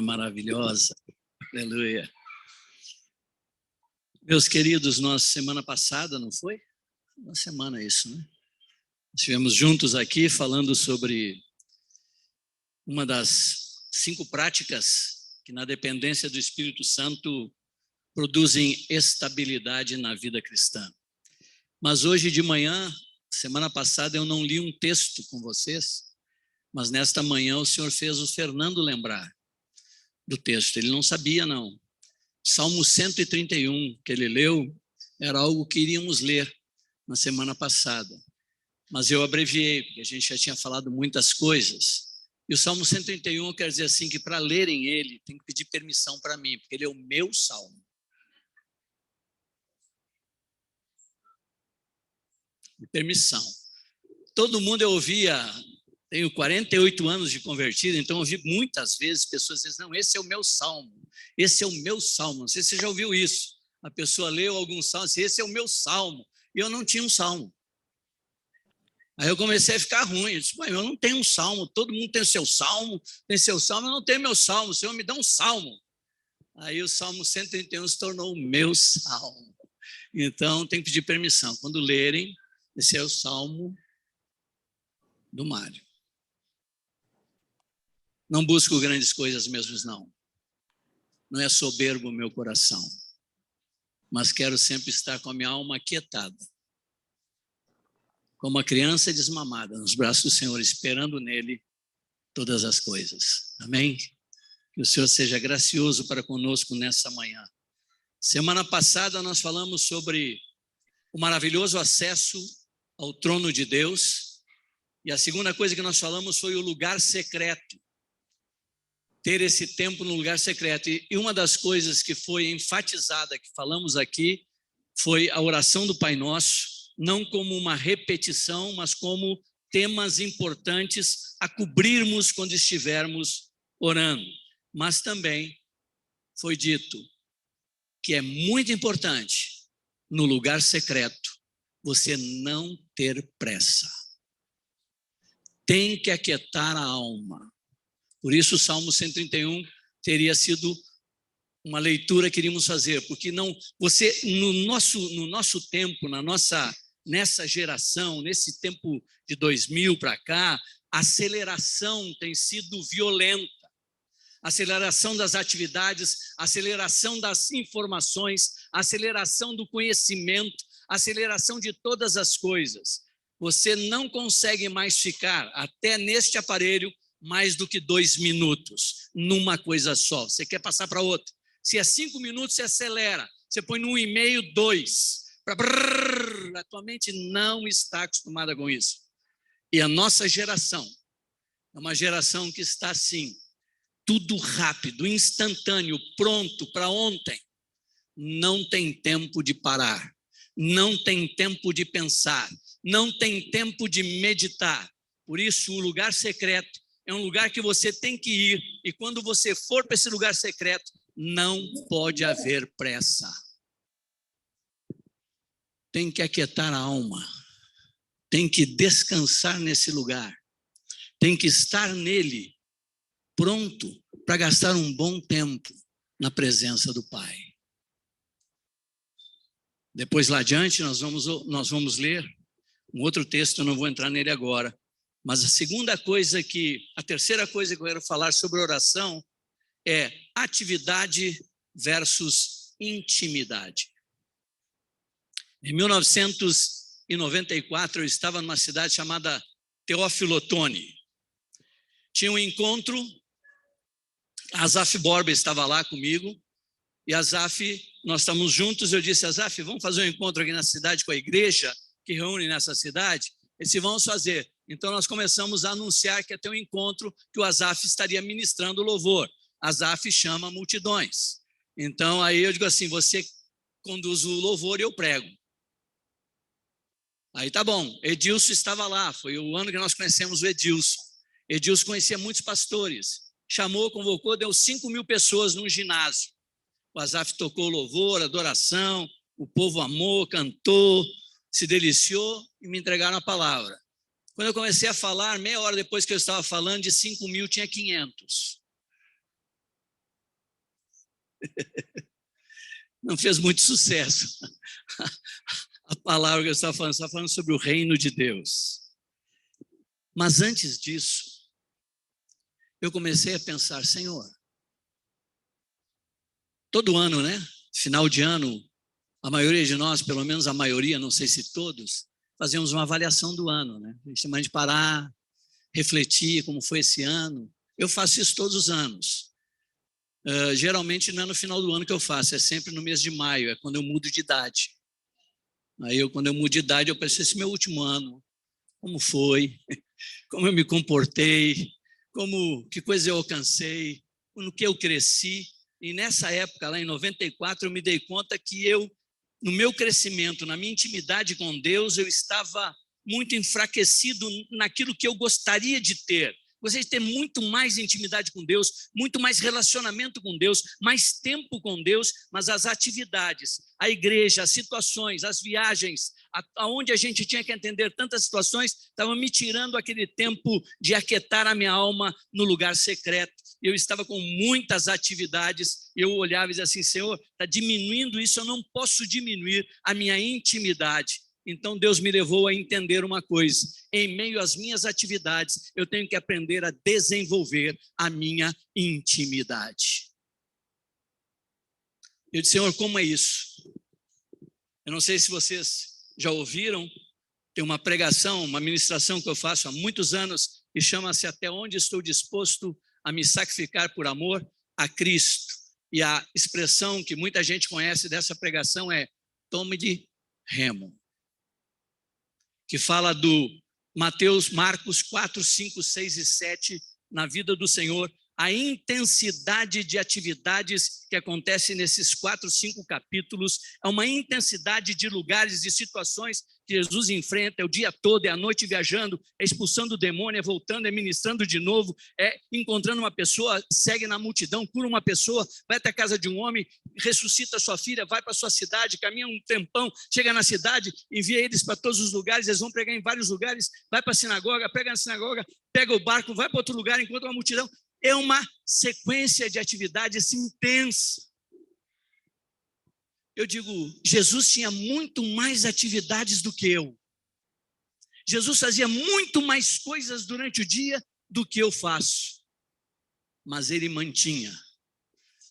Maravilhosa, aleluia. Meus queridos, nós semana passada, não foi? Uma semana isso, né? Estivemos juntos aqui falando sobre uma das 5 práticas que na dependência do Espírito Santo produzem estabilidade na vida cristã. Mas hoje de manhã, semana passada, eu não li um texto com vocês, mas nesta manhã o Senhor fez o Fernando lembrar do texto. Ele não sabia, não. Salmo 131, que ele leu, era algo que iríamos ler na semana passada. Mas eu abreviei, porque a gente já tinha falado muitas coisas. E o Salmo 131 quer dizer assim, que para lerem ele, tem que pedir permissão para mim, porque ele é o meu salmo. Permissão. Todo mundo eu ouvia, tenho 48 anos de convertido, então eu ouvi muitas vezes pessoas dizendo, não, esse é o meu salmo, esse é o meu salmo. Não sei se você já ouviu isso. A pessoa leu algum salmo e disse, esse é o meu salmo. E eu não tinha um salmo. Aí eu comecei a ficar ruim. Eu disse, eu não tenho um salmo, todo mundo tem seu salmo, eu não tenho meu salmo, o Senhor me dá um salmo. Aí o Salmo 131 se tornou o meu salmo. Então tem que pedir permissão. Quando lerem, esse é o salmo do Mário. Não busco grandes coisas mesmo, não. Não é soberbo o meu coração, mas quero sempre estar com a minha alma aquietada, como uma criança desmamada, nos braços do Senhor, esperando nele todas as coisas. Amém? Que o Senhor seja gracioso para conosco nessa manhã. Semana passada nós falamos sobre o maravilhoso acesso ao trono de Deus, e a segunda coisa que nós falamos foi o lugar secreto. Ter esse tempo no lugar secreto. E uma das coisas que foi enfatizada, que falamos aqui, foi a oração do Pai Nosso, não como uma repetição, mas como temas importantes a cobrirmos quando estivermos orando. Mas também foi dito que é muito importante, no lugar secreto, você não ter pressa. Tem que aquietar a alma. Por isso o Salmo 131 teria sido uma leitura que iríamos fazer, porque não, você no nosso tempo, nessa geração, nesse tempo de 2000 para cá, a aceleração tem sido violenta. Aceleração das atividades, aceleração das informações, aceleração do conhecimento, aceleração de todas as coisas. Você não consegue mais ficar até neste aparelho mais do que 2 minutos numa coisa só. Você quer passar para outra. Se é 5 minutos, você acelera. Você põe no 1,5, 2. A tua mente não está acostumada com isso. E a nossa geração é uma geração que está assim, tudo rápido, instantâneo, pronto para ontem. Não tem tempo de parar. Não tem tempo de pensar. Não tem tempo de meditar. Por isso, o lugar secreto é um lugar que você tem que ir, e quando você for para esse lugar secreto, não pode haver pressa. Tem que aquietar a alma, tem que descansar nesse lugar, tem que estar nele, pronto para gastar um bom tempo na presença do Pai. Depois lá adiante nós vamos ler um outro texto, eu não vou entrar nele agora. Mas a terceira coisa que eu quero falar sobre oração é atividade versus intimidade. Em 1994, eu estava numa cidade chamada Teófilo Otoni. Tinha um encontro, Asaf Borba estava lá comigo, e Asaf, nós estamos juntos, eu disse, Asaf, vamos fazer um encontro aqui na cidade com a igreja que reúne nessa cidade? Eles disse, vamos fazer. Então, nós começamos a anunciar que ia ter um encontro que o Asaf estaria ministrando louvor. Asaf chama multidões. Então, aí eu digo assim, você conduz o louvor e eu prego. Aí tá bom, Edilson estava lá, foi o ano que nós conhecemos o Edilson. Edilson conhecia muitos pastores. Chamou, convocou, deu 5.000 pessoas num ginásio. O Asaf tocou louvor, adoração, o povo amou, cantou, se deliciou e me entregaram a palavra. Quando eu comecei a falar, meia hora depois que eu estava falando, de 5.000 tinha 500. Não fez muito sucesso. A palavra que eu estava falando sobre o reino de Deus. Mas antes disso, eu comecei a pensar, Senhor, todo ano, né? Final de ano, a maioria de nós, pelo menos a maioria, não sei se todos, fazemos uma avaliação do ano, né? A gente chama de parar, refletir como foi esse ano. Eu faço isso todos os anos. Geralmente não é no final do ano que eu faço, é sempre no mês de maio, é quando eu mudo de idade. Aí, quando eu mudo de idade, eu penso, esse meu último ano, como foi? Como eu me comportei? Que coisa eu alcancei? No que eu cresci? E nessa época, lá em 94, eu me dei conta que no meu crescimento, na minha intimidade com Deus, eu estava muito enfraquecido naquilo que eu gostaria de ter. Gostaria de ter muito mais intimidade com Deus, muito mais relacionamento com Deus, mais tempo com Deus, mas as atividades, a igreja, as situações, as viagens, aonde a gente tinha que entender tantas situações, estavam me tirando aquele tempo de aquietar a minha alma no lugar secreto. Eu estava com muitas atividades, eu olhava e dizia assim, Senhor, está diminuindo isso, eu não posso diminuir a minha intimidade. Então Deus me levou a entender uma coisa, em meio às minhas atividades, eu tenho que aprender a desenvolver a minha intimidade. Eu disse, Senhor, como é isso? Eu não sei se vocês já ouviram, tem uma pregação, uma ministração que eu faço há muitos anos, e chama-se Até Onde Estou Disposto a Me Sacrificar por Amor a Cristo. E a expressão que muita gente conhece dessa pregação é tome de remo, que fala do Marcos 4, 5, 6 e 7, na vida do Senhor, a intensidade de atividades que acontecem nesses 4, 5 capítulos, é uma intensidade de lugares, de situações que Jesus enfrenta, é o dia todo, é a noite viajando, é expulsando o demônio, é voltando, é ministrando de novo, é encontrando uma pessoa, segue na multidão, cura uma pessoa, vai até a casa de um homem, ressuscita sua filha, vai para sua cidade, caminha um tempão, chega na cidade, envia eles para todos os lugares, eles vão pregar em vários lugares, vai para a sinagoga, prega na sinagoga, pega o barco, vai para outro lugar, encontra uma multidão. É uma sequência de atividades intensa. Eu digo, Jesus tinha muito mais atividades do que eu. Jesus fazia muito mais coisas durante o dia do que eu faço. Mas ele mantinha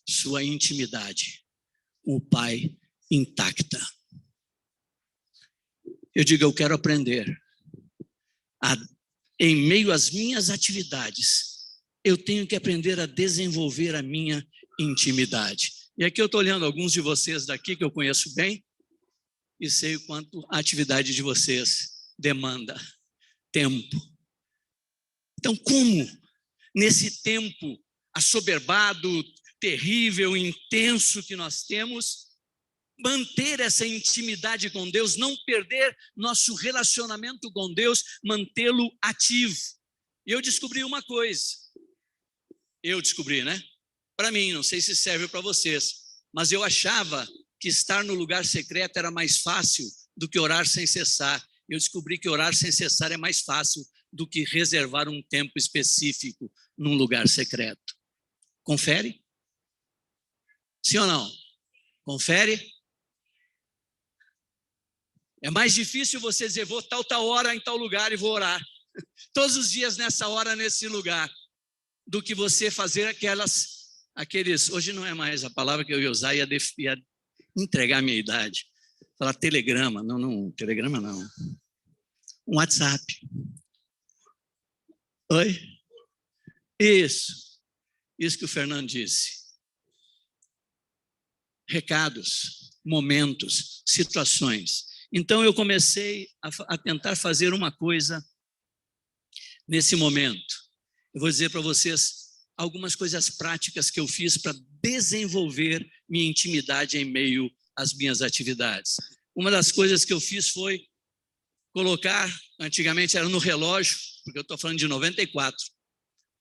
sua intimidade, o Pai, intacta. Eu digo, eu quero aprender em meio às minhas atividades, eu tenho que aprender a desenvolver a minha intimidade. E aqui eu estou olhando alguns de vocês daqui que eu conheço bem e sei o quanto a atividade de vocês demanda tempo. Então, como nesse tempo assoberbado, terrível, intenso que nós temos, manter essa intimidade com Deus, não perder nosso relacionamento com Deus, mantê-lo ativo? E eu descobri uma coisa. Né? Para mim, não sei se serve para vocês, mas eu achava que estar no lugar secreto era mais fácil do que orar sem cessar. Eu descobri que orar sem cessar é mais fácil do que reservar um tempo específico num lugar secreto. Confere? Sim ou não? Confere? É mais difícil você dizer, vou tal hora em tal lugar e vou orar. Todos os dias nessa hora, nesse lugar. Do que você fazer aqueles, hoje não é mais a palavra que eu ia usar, ia entregar a minha idade, falar telegrama, não, telegrama não, um WhatsApp. Oi? Isso que o Fernando disse. Recados, momentos, situações. Então eu comecei a tentar fazer uma coisa nesse momento. Eu vou dizer para vocês algumas coisas práticas que eu fiz para desenvolver minha intimidade em meio às minhas atividades. Uma das coisas que eu fiz foi colocar, antigamente era no relógio, porque eu estou falando de 94,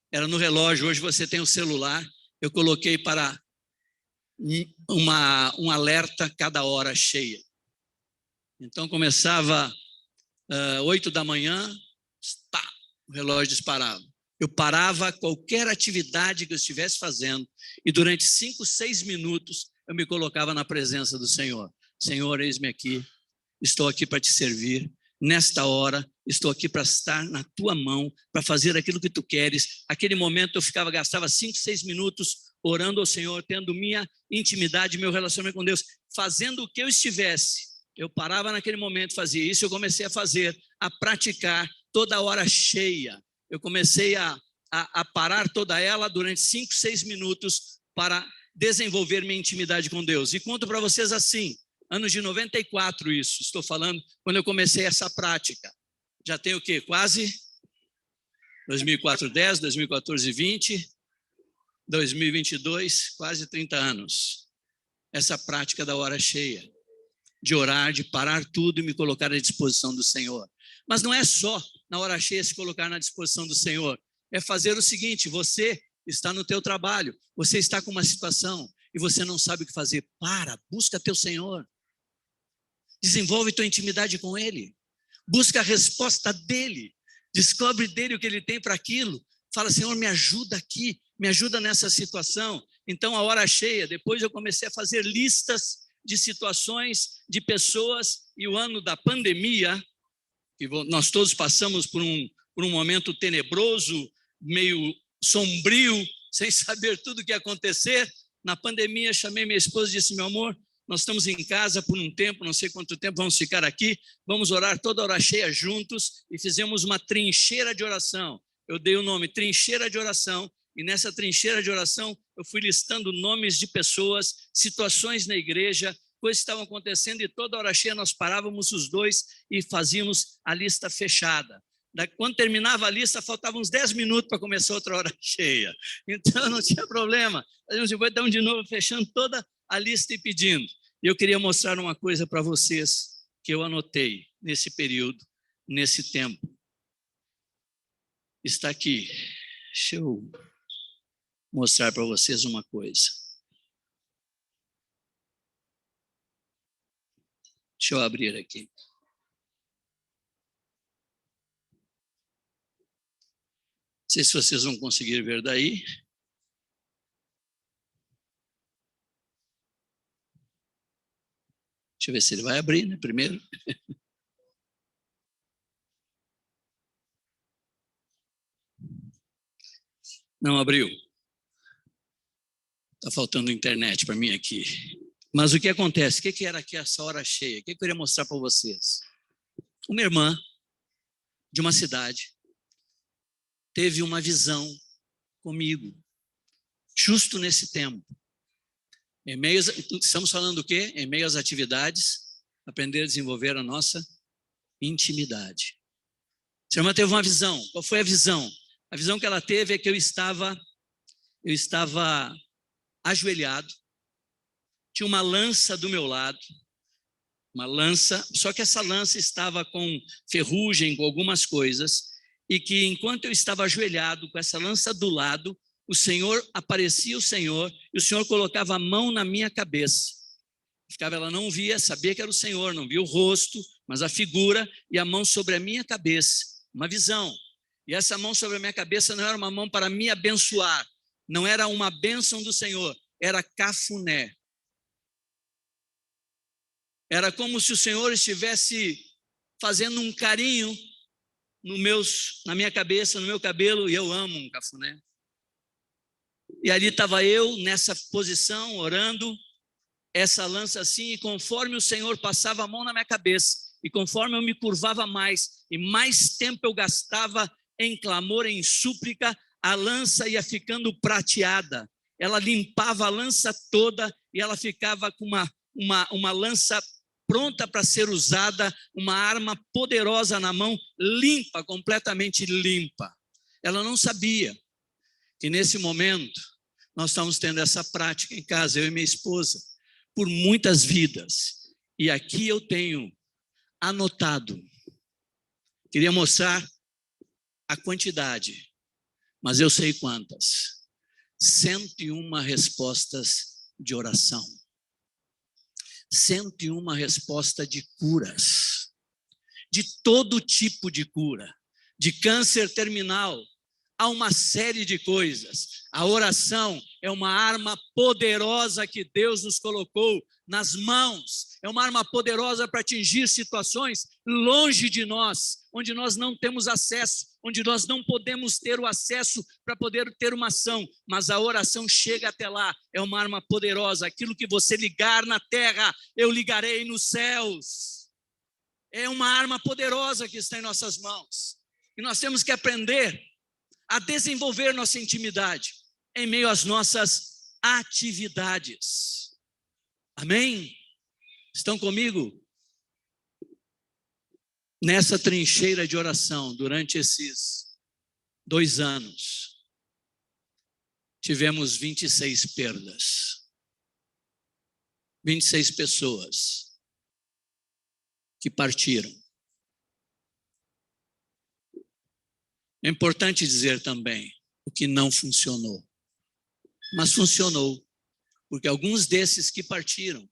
era no relógio, hoje você tem o celular, eu coloquei para um alerta cada hora cheia. Então começava 8 da manhã, pá, o relógio disparava. Eu parava qualquer atividade que eu estivesse fazendo e durante 5, 6 minutos eu me colocava na presença do Senhor. Senhor, eis-me aqui, estou aqui para te servir. Nesta hora, estou aqui para estar na tua mão, para fazer aquilo que tu queres. Aquele momento eu gastava 5, 6 minutos orando ao Senhor, tendo minha intimidade, meu relacionamento com Deus, fazendo o que eu estivesse. Eu parava naquele momento, fazia isso, eu comecei a fazer, a praticar toda a hora cheia. Eu comecei a parar toda ela durante 5, 6 minutos para desenvolver minha intimidade com Deus. E conto para vocês assim, anos de 94 isso, estou falando, quando eu comecei essa prática. Já tem o quê? Quase 2004, 10, 2014, 20, 2022, quase 30 anos. Essa prática da hora cheia, de orar, de parar tudo e me colocar à disposição do Senhor. Mas não é só na hora cheia se colocar na disposição do Senhor, é fazer o seguinte: você está no teu trabalho, você está com uma situação e você não sabe o que fazer, busca teu Senhor, desenvolve tua intimidade com Ele, busca a resposta dEle, descobre dEle o que Ele tem para aquilo, fala: Senhor, me ajuda aqui, me ajuda nessa situação. Então a hora cheia, depois eu comecei a fazer listas de situações, de pessoas, e o ano da pandemia, que nós todos passamos por um momento tenebroso, meio sombrio, sem saber tudo o que ia acontecer. Na pandemia, chamei minha esposa e disse: meu amor, nós estamos em casa por um tempo, não sei quanto tempo vamos ficar aqui, vamos orar toda hora cheia juntos, e fizemos uma trincheira de oração. Eu dei o nome trincheira de oração, e nessa trincheira de oração eu fui listando nomes de pessoas, situações na igreja, coisas que estavam acontecendo, e toda hora cheia nós parávamos os dois e fazíamos a lista fechada. Quando terminava a lista, faltavam uns 10 minutos para começar outra hora cheia. Então não tinha problema. Então de novo fechando toda a lista e pedindo. E eu queria mostrar uma coisa para vocês que eu anotei nesse período, nesse tempo. Está aqui. Deixa eu mostrar para vocês uma coisa. Deixa eu abrir aqui. Não sei se vocês vão conseguir ver daí. Deixa eu ver se ele vai abrir, né, primeiro. Não abriu. Está faltando internet para mim aqui. Mas o que acontece? O que era aqui essa hora cheia? O que eu queria mostrar para vocês? Uma irmã de uma cidade teve uma visão comigo, justo nesse tempo. Estamos falando do quê? Em meio às atividades, aprender a desenvolver a nossa intimidade. Essa irmã teve uma visão. Qual foi a visão? A visão que ela teve é que eu estava ajoelhado, tinha uma lança do meu lado, uma lança, só que essa lança estava com ferrugem, com algumas coisas, e que enquanto eu estava ajoelhado com essa lança do lado, aparecia o Senhor, e o Senhor colocava a mão na minha cabeça. Ela não via, sabia que era o Senhor, não via o rosto, mas a figura e a mão sobre a minha cabeça, uma visão. E essa mão sobre a minha cabeça não era uma mão para me abençoar, não era uma bênção do Senhor, era cafuné. Era como se o Senhor estivesse fazendo um carinho na minha cabeça, no meu cabelo, e eu amo um cafuné. E ali estava eu, nessa posição, orando, essa lança assim, e conforme o Senhor passava a mão na minha cabeça, e conforme eu me curvava mais, e mais tempo eu gastava em clamor, em súplica, a lança ia ficando prateada. Ela limpava a lança toda, e ela ficava com uma lança pronta para ser usada, uma arma poderosa na mão, limpa, completamente limpa. Ela não sabia que nesse momento nós estamos tendo essa prática em casa, eu e minha esposa, por muitas vidas. E aqui eu tenho anotado, queria mostrar a quantidade, mas eu sei quantas. 101 respostas de oração. 101 respostas de curas, de todo tipo de cura, de câncer terminal, há uma série de coisas. A oração é uma arma poderosa que Deus nos colocou nas mãos. É uma arma poderosa para atingir situações longe de nós, onde nós não temos acesso, onde nós não podemos ter o acesso para poder ter uma ação. Mas a oração chega até lá, é uma arma poderosa. Aquilo que você ligar na terra, eu ligarei nos céus. É uma arma poderosa que está em nossas mãos. E nós temos que aprender a desenvolver nossa intimidade em meio às nossas atividades. Amém? Estão comigo? Nessa trincheira de oração, durante esses 2 anos, tivemos 26 perdas. 26 pessoas que partiram. É importante dizer também o que não funcionou. Mas funcionou, porque alguns desses que partiram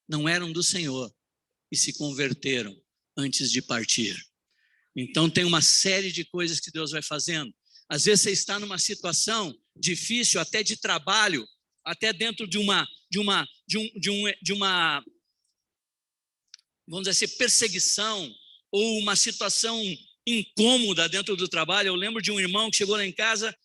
não eram do Senhor e se converteram antes de partir. Então tem uma série de coisas que Deus vai fazendo. Às vezes você está numa situação difícil, até de trabalho, até dentro de uma vamos dizer assim, perseguição ou uma situação incômoda dentro do trabalho. Eu lembro de um irmão que chegou lá em casa,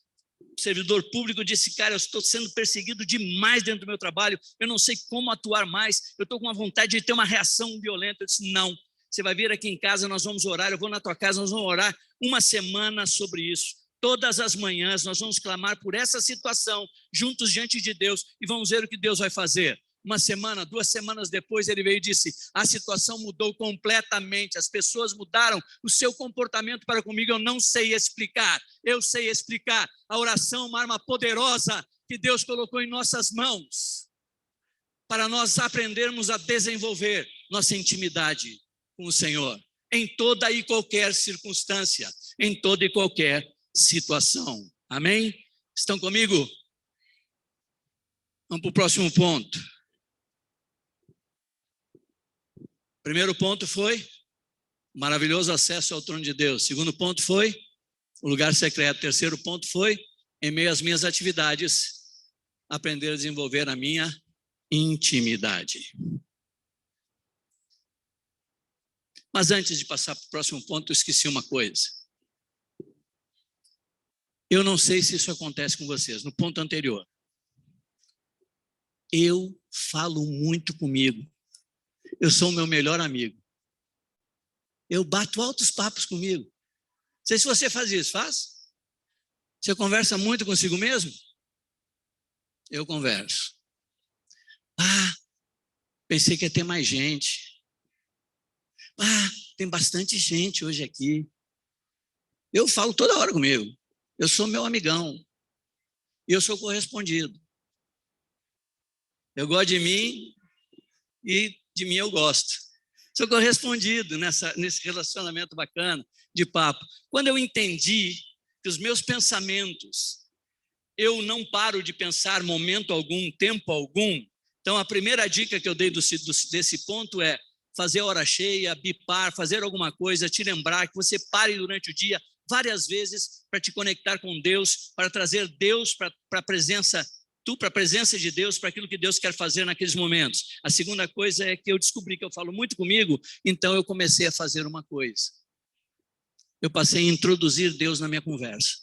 servidor público, disse: cara, eu estou sendo perseguido demais dentro do meu trabalho, eu não sei como atuar mais, eu estou com uma vontade de ter uma reação violenta. Eu disse: não, você vai vir aqui em casa, nós vamos orar, eu vou na tua casa, nós vamos orar uma semana sobre isso. Todas as manhãs nós vamos clamar por essa situação, juntos diante de Deus, e vamos ver o que Deus vai fazer. Uma semana, 2 semanas depois, ele veio e disse: a situação mudou completamente, as pessoas mudaram o seu comportamento para comigo, eu não sei explicar, eu sei explicar. A oração é uma arma poderosa que Deus colocou em nossas mãos, para nós aprendermos a desenvolver nossa intimidade com o Senhor, em toda e qualquer circunstância, em toda e qualquer situação. Amém? Estão comigo? Vamos para o próximo ponto. Primeiro ponto foi maravilhoso acesso ao trono de Deus. Segundo ponto foi o lugar secreto. Terceiro ponto foi, em meio às minhas atividades, aprender a desenvolver a minha intimidade. Mas antes de passar para o próximo ponto, eu esqueci uma coisa. Eu não sei se isso acontece com vocês. No ponto anterior, eu falo muito comigo. Eu sou o meu melhor amigo. Eu bato altos papos comigo. Não sei se você faz isso, faz? Você conversa muito consigo mesmo? Eu converso. Pensei que ia ter mais gente. Tem bastante gente hoje aqui. Eu falo toda hora comigo. Eu sou meu amigão. E eu sou correspondido. Eu gosto de mim e de mim eu gosto. Sou correspondido nesse relacionamento bacana de papo. Quando eu entendi que os meus pensamentos, eu não paro de pensar momento algum, tempo algum. Então, a primeira dica que eu dei desse ponto é fazer hora cheia, bipar, fazer alguma coisa, te lembrar que você pare durante o dia várias vezes para te conectar com Deus, para trazer Deus para a presença de Deus, para aquilo que Deus quer fazer naqueles momentos. A segunda coisa é que eu descobri que eu falo muito comigo, então eu comecei a fazer uma coisa. Eu passei a introduzir Deus na minha conversa.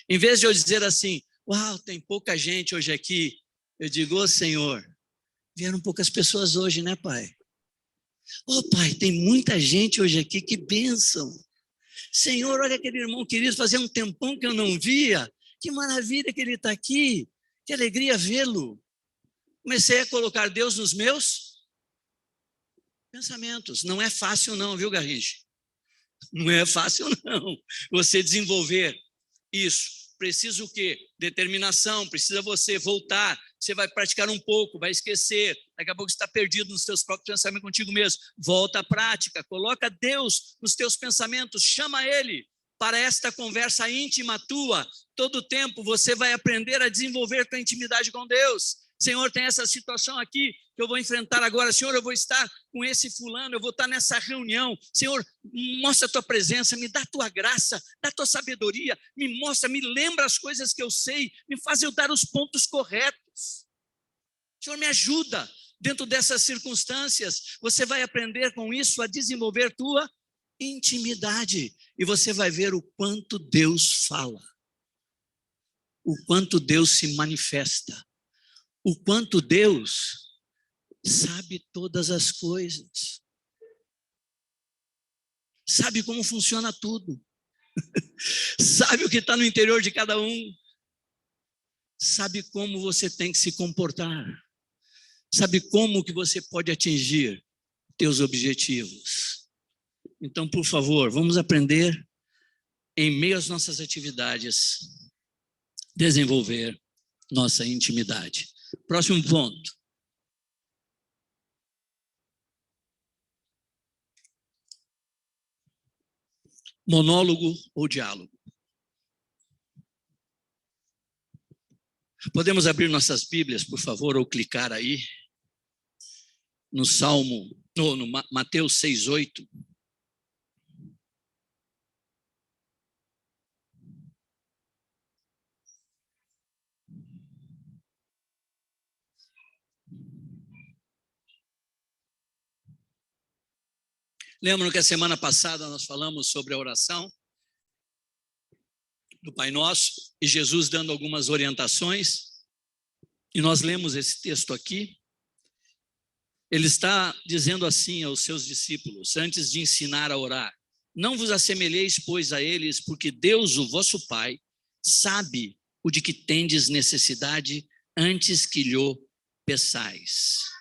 Em vez de eu dizer assim: uau, tem pouca gente hoje aqui, eu digo: ô Senhor, vieram poucas pessoas hoje, né, Pai? Ô Pai, tem muita gente hoje aqui, que bênção. Senhor, olha aquele irmão querido, fazia um tempão que eu não via, que maravilha que ele está aqui, que alegria vê-lo. Comecei a colocar Deus nos meus pensamentos. Não é fácil não, viu, Garrincha? Não é fácil não, você desenvolver isso. Precisa o quê? Determinação, precisa você voltar, você vai praticar um pouco, vai esquecer, daqui a pouco você está perdido nos seus próprios pensamentos contigo mesmo. Volta à prática, coloca Deus nos teus pensamentos, chama Ele para esta conversa íntima tua. Todo tempo você vai aprender a desenvolver tua intimidade com Deus. Senhor, tem essa situação aqui que eu vou enfrentar agora. Senhor, eu vou estar com esse fulano, eu vou estar nessa reunião. Senhor, mostra a tua presença, me dá a tua graça, dá a tua sabedoria, me mostra, me lembra as coisas que eu sei, me faz eu dar os pontos corretos. Senhor, me ajuda dentro dessas circunstâncias. Você vai aprender com isso a desenvolver tua intimidade e você vai ver o quanto Deus fala, o quanto Deus se manifesta, o quanto Deus sabe todas as coisas, sabe como funciona tudo, sabe o que está no interior de cada um, sabe como você tem que se comportar, sabe como que você pode atingir teus objetivos. Então, por favor, vamos aprender, em meio às nossas atividades, desenvolver nossa intimidade. Próximo ponto. Monólogo ou diálogo. Podemos abrir nossas Bíblias, por favor, ou clicar aí no Mateus 6:8. Lembram que a semana passada nós falamos sobre a oração do Pai Nosso e Jesus dando algumas orientações, e nós lemos esse texto aqui. Ele está dizendo assim aos seus discípulos, antes de ensinar a orar: não vos assemelheis, pois, a eles, porque Deus, o vosso Pai, sabe o de que tendes necessidade antes que lhe peçais.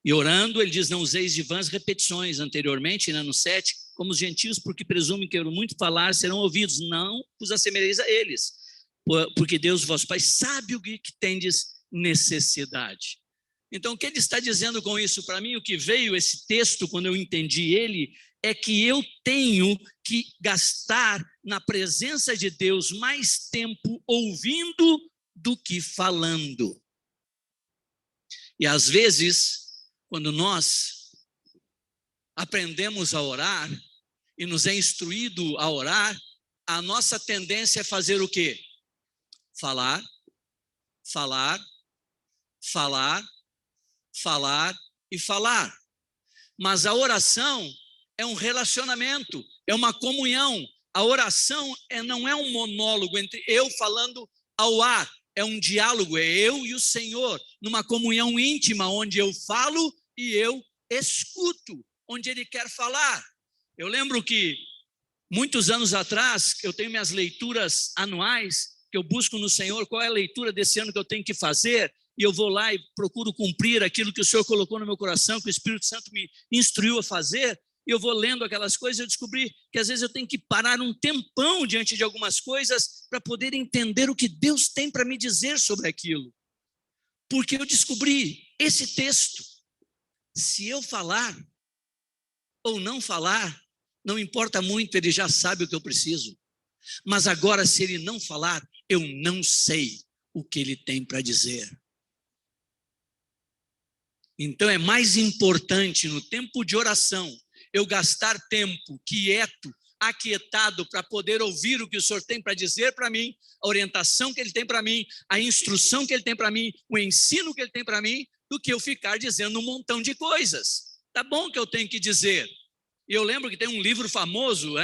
E orando, ele diz: não useis de vãs repetições, anteriormente, no 7, como os gentios, porque presumem que muito falar serão ouvidos. Não vos assemelheis a eles, porque Deus, vosso Pai, sabe o que tendes necessidade. Então, o que ele está dizendo com isso para mim, o que veio esse texto, quando eu entendi ele, é que eu tenho que gastar na presença de Deus mais tempo ouvindo do que falando. E às vezes, quando nós aprendemos a orar e nos é instruído a orar, a nossa tendência é fazer o quê? Falar, falar, falar, falar e falar. Mas a oração é um relacionamento, é uma comunhão. A oração não é um monólogo entre eu falando ao ar, é um diálogo, é eu e o Senhor, numa comunhão íntima, onde eu falo e eu escuto, onde Ele quer falar. Eu lembro que, muitos anos atrás, eu tenho minhas leituras anuais, que eu busco no Senhor qual é a leitura desse ano que eu tenho que fazer, e eu vou lá e procuro cumprir aquilo que o Senhor colocou no meu coração, que o Espírito Santo me instruiu a fazer, e eu vou lendo aquelas coisas, eu descobri que às vezes eu tenho que parar um tempão diante de algumas coisas para poder entender o que Deus tem para me dizer sobre aquilo. Porque eu descobri esse texto, se eu falar ou não falar, não importa muito, Ele já sabe o que eu preciso. Mas agora, se Ele não falar, eu não sei o que Ele tem para dizer. Então é mais importante no tempo de oração eu gastar tempo quieto, aquietado, para poder ouvir o que o Senhor tem para dizer para mim, a orientação que Ele tem para mim, a instrução que Ele tem para mim, o ensino que Ele tem para mim, do que eu ficar dizendo um montão de coisas. Tá bom que eu tenho que dizer. E eu lembro que tem um livro famoso,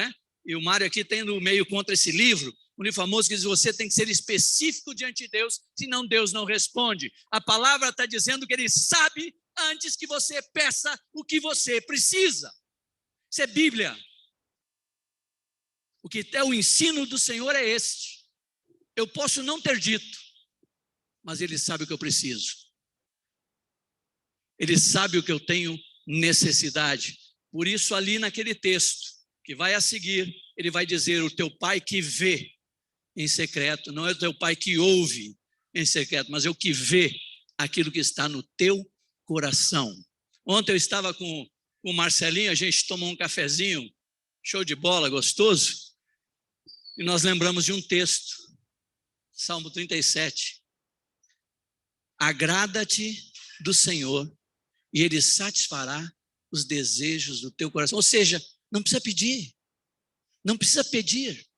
e o Mário aqui tem no meio contra esse livro, um livro famoso que diz: você tem que ser específico diante de Deus, senão Deus não responde. A palavra está dizendo que Ele sabe antes que você peça o que você precisa. Isso é Bíblia. O que é o ensino do Senhor é este. Eu posso não ter dito, mas Ele sabe o que eu preciso. Ele sabe o que eu tenho necessidade. Por isso, ali naquele texto que vai a seguir, ele vai dizer: o teu Pai que vê em secreto, não é o teu Pai que ouve em secreto, mas é o que vê aquilo que está no teu coração. Ontem eu estava com o Marcelinho, a gente tomou um cafezinho, show de bola, gostoso, e nós lembramos de um texto, Salmo 37. agrada-te do Senhor e Ele satisfará os desejos do teu coração. Ou seja, não precisa pedir. Não precisa pedir.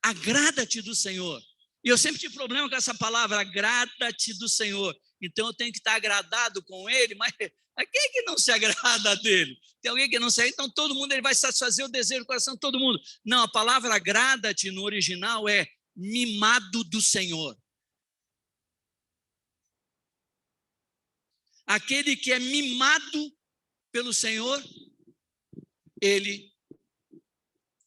Agrada-te do Senhor. E eu sempre tive problema com essa palavra, agrada-te do Senhor. Então eu tenho que estar agradado com Ele, mas quem é que não se agrada dele? Tem alguém que não se agrada? Então todo mundo ele vai satisfazer o desejo do coração de todo mundo. Não, a palavra agrada-te no original é mimado do Senhor. Aquele que é mimado pelo Senhor, ele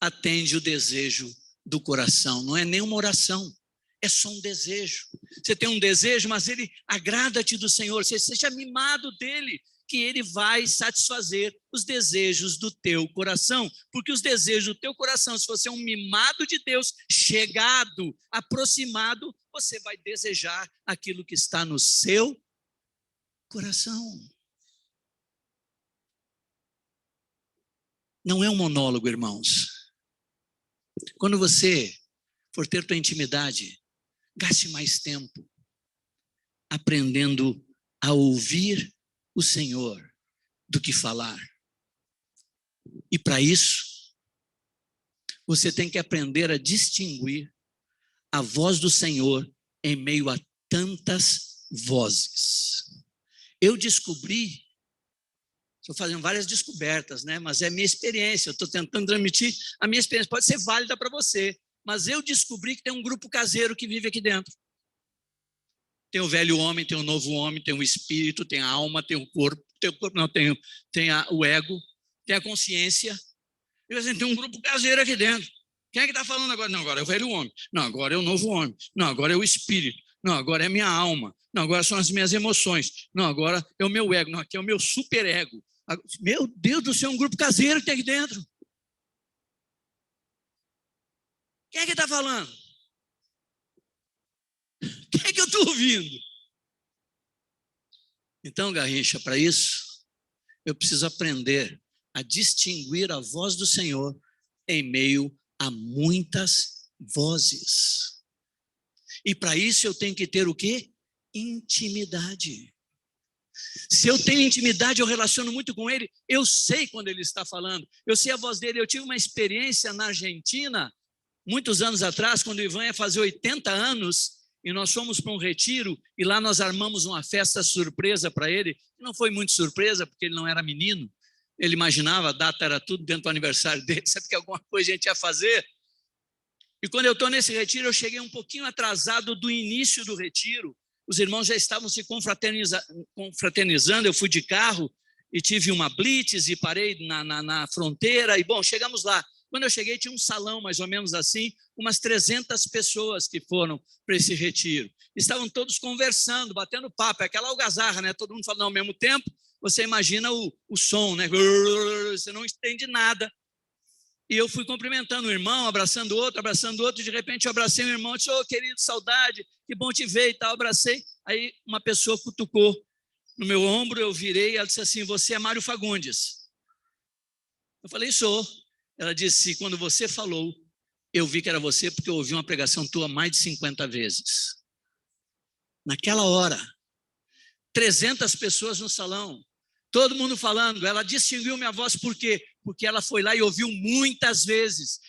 atende o desejo do coração. Não é nenhuma oração, é só um desejo. Você tem um desejo, mas ele agrada-te do Senhor. Você seja mimado dele, que ele vai satisfazer os desejos do teu coração. Porque os desejos do teu coração, se você é um mimado de Deus, chegado, aproximado, você vai desejar aquilo que está no seu coração. Não é um monólogo, irmãos. Quando você for ter tua intimidade, gaste mais tempo aprendendo a ouvir o Senhor do que falar. E para isso, você tem que aprender a distinguir a voz do Senhor em meio a tantas vozes. Eu descobri, estou fazendo várias descobertas, né? Mas é a minha experiência, eu estou tentando transmitir a minha experiência, pode ser válida para você, mas eu descobri que tem um grupo caseiro que vive aqui dentro. Tem o velho homem, tem o novo homem, tem o espírito, tem a alma, tem o corpo não, tem o ego, tem a consciência. E assim, tem um grupo caseiro aqui dentro. Quem é que está falando agora? Não, agora é o velho homem. Não, agora é o novo homem. Não, agora é o espírito. Não, agora é a minha alma. Não, agora são as minhas emoções. Não, agora é o meu ego. Não, aqui é o meu superego. Meu Deus do céu, um grupo caseiro que tem aqui dentro. Quem é que está falando? Quem é que eu estou ouvindo? Então, Garrincha, para isso, eu preciso aprender a distinguir a voz do Senhor em meio a muitas vozes. E para isso eu tenho que ter o quê? Intimidade. Se eu tenho intimidade, eu relaciono muito com ele, eu sei quando ele está falando, eu sei a voz dele. Eu tive uma experiência na Argentina, muitos anos atrás, quando o Ivan ia fazer 80 anos, e nós fomos para um retiro, e lá nós armamos uma festa surpresa para ele. Não foi muito surpresa, porque ele não era menino, ele imaginava, a data era tudo dentro do aniversário dele, sabe que alguma coisa a gente ia fazer? E quando eu estou nesse retiro, eu cheguei um pouquinho atrasado do início do retiro, os irmãos já estavam se confraternizando, eu fui de carro e tive uma blitz e parei na fronteira, e bom, chegamos lá. Quando eu cheguei, tinha um salão mais ou menos assim, umas 300 pessoas que foram para esse retiro. Estavam todos conversando, batendo papo, é aquela algazarra, né? Todo mundo falando ao mesmo tempo, você imagina o som, né? Você não entende nada. E eu fui cumprimentando o irmão, abraçando o outro, e de repente eu abracei o irmão, disse, ô querido, saudade, que bom te ver e tal, abracei. Aí uma pessoa cutucou no meu ombro, eu virei, ela disse assim, você é Mário Fagundes? Eu falei, sou. Ela disse, quando você falou, eu vi que era você, porque eu ouvi uma pregação tua mais de 50 vezes. Naquela hora, 300 pessoas no salão, todo mundo falando, ela distinguiu minha voz, por quê? Porque ela foi lá e ouviu muitas vezes.